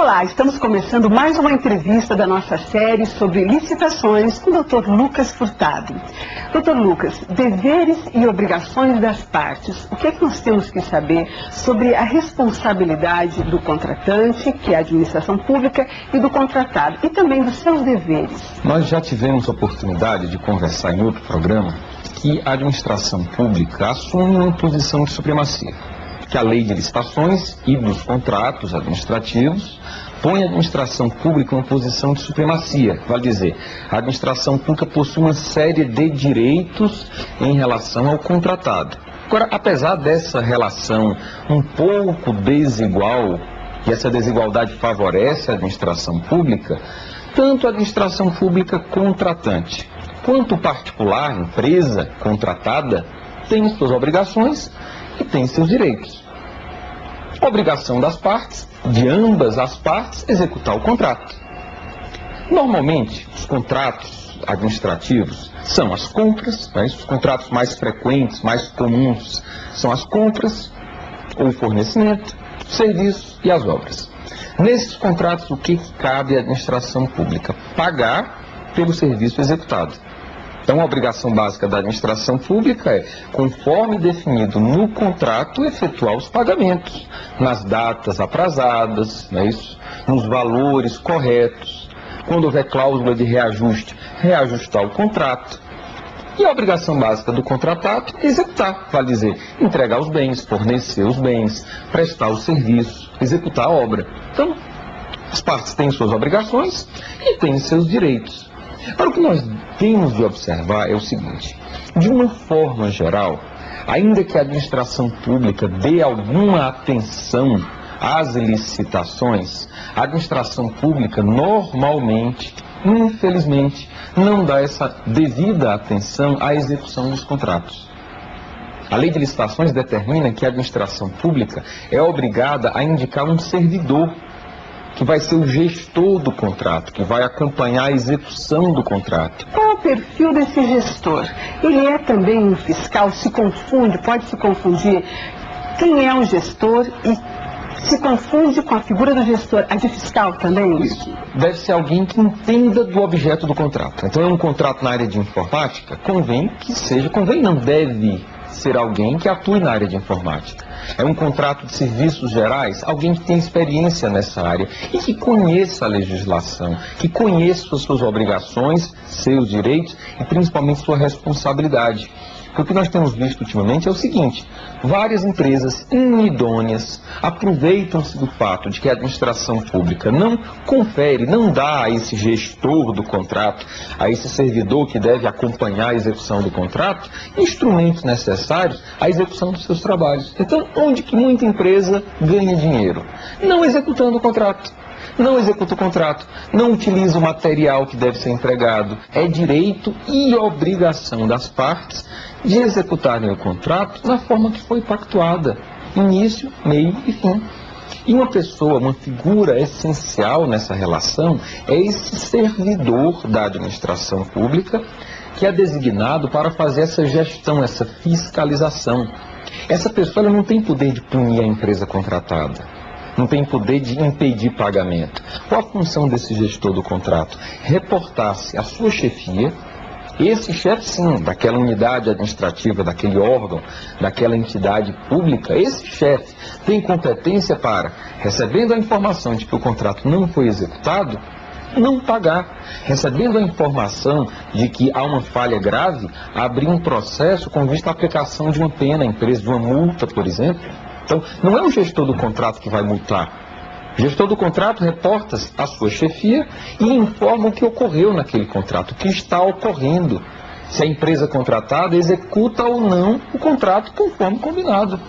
Olá, estamos começando mais uma entrevista da nossa série sobre licitações com o Dr. Lucas Furtado. Dr. Lucas, deveres e obrigações das partes. O que é que nós temos que saber sobre a responsabilidade do contratante, que é a administração pública, e do contratado, e também dos seus deveres? Nós já tivemos a oportunidade de conversar em outro programa que a administração pública assume uma posição de supremacia, que a lei de licitações e dos contratos administrativos põe a administração pública em uma posição de supremacia. Vale dizer, a administração pública possui uma série de direitos em relação ao contratado. Agora, apesar dessa relação um pouco desigual, e essa desigualdade favorece a administração pública, tanto a administração pública contratante quanto o particular, empresa contratada, tem suas obrigações e tem seus direitos. A obrigação das partes, de ambas as partes, executar o contrato. Normalmente, os contratos administrativos são as compras, né? Os contratos mais frequentes, mais comuns, são as compras, ou o fornecimento, o serviço e as obras. Nesses contratos, o que cabe à administração pública? Pagar pelo serviço executado. Então, a obrigação básica da administração pública é, conforme definido no contrato, efetuar os pagamentos nas datas aprazadas, não é isso? Nos valores corretos. Quando houver cláusula de reajuste, reajustar o contrato. E a obrigação básica do contratado é executar, vale dizer, entregar os bens, fornecer os bens, prestar o serviço, executar a obra. Então, as partes têm suas obrigações e têm seus direitos. Agora, o que nós temos de observar é o seguinte: de uma forma geral, ainda que a administração pública dê alguma atenção às licitações, a administração pública normalmente, infelizmente, não dá essa devida atenção à execução dos contratos. A lei de licitações determina que a administração pública é obrigada a indicar um servidor que vai ser o gestor do contrato, que vai acompanhar a execução do contrato. Qual é o perfil desse gestor? Ele é também um fiscal? Se confunde, pode se confundir? Quem é um gestor e se confunde com a figura do gestor, a de fiscal também? Isso. Deve ser alguém que entenda do objeto do contrato. Então, é um contrato na área de informática, deve ser alguém que atue na área de informática. É um contrato de serviços gerais, alguém que tem experiência nessa área e que conheça a legislação, que conheça as suas obrigações, seus direitos e principalmente sua responsabilidade. Porque o que nós temos visto ultimamente é o seguinte: várias empresas inidôneas aproveitam-se do fato de que a administração pública não confere, não dá a esse gestor do contrato, a esse servidor que deve acompanhar a execução do contrato, instrumentos necessários à execução dos seus trabalhos. Então, onde que muita empresa ganha dinheiro? Não executando o contrato. Não executa o contrato, não utiliza o material que deve ser entregado. É direito e obrigação das partes de executarem o contrato na forma que foi pactuada, início, meio e fim. E uma pessoa, uma figura essencial nessa relação é esse servidor da administração pública que é designado para fazer essa gestão, essa fiscalização. Essa pessoa ela não tem poder de punir a empresa contratada. Não tem poder de impedir pagamento. Qual a função desse gestor do contrato? Reportar-se à sua chefia, esse chefe sim, daquela unidade administrativa, daquele órgão, daquela entidade pública, esse chefe tem competência para, recebendo a informação de que o contrato não foi executado, não pagar. Recebendo a informação de que há uma falha grave, abrir um processo com vista à aplicação de uma pena à empresa, de uma multa, por exemplo. Então, não é o gestor do contrato que vai multar. O gestor do contrato reporta-se à sua chefia e informa o que ocorreu naquele contrato, o que está ocorrendo. Se a empresa contratada executa ou não o contrato conforme combinado.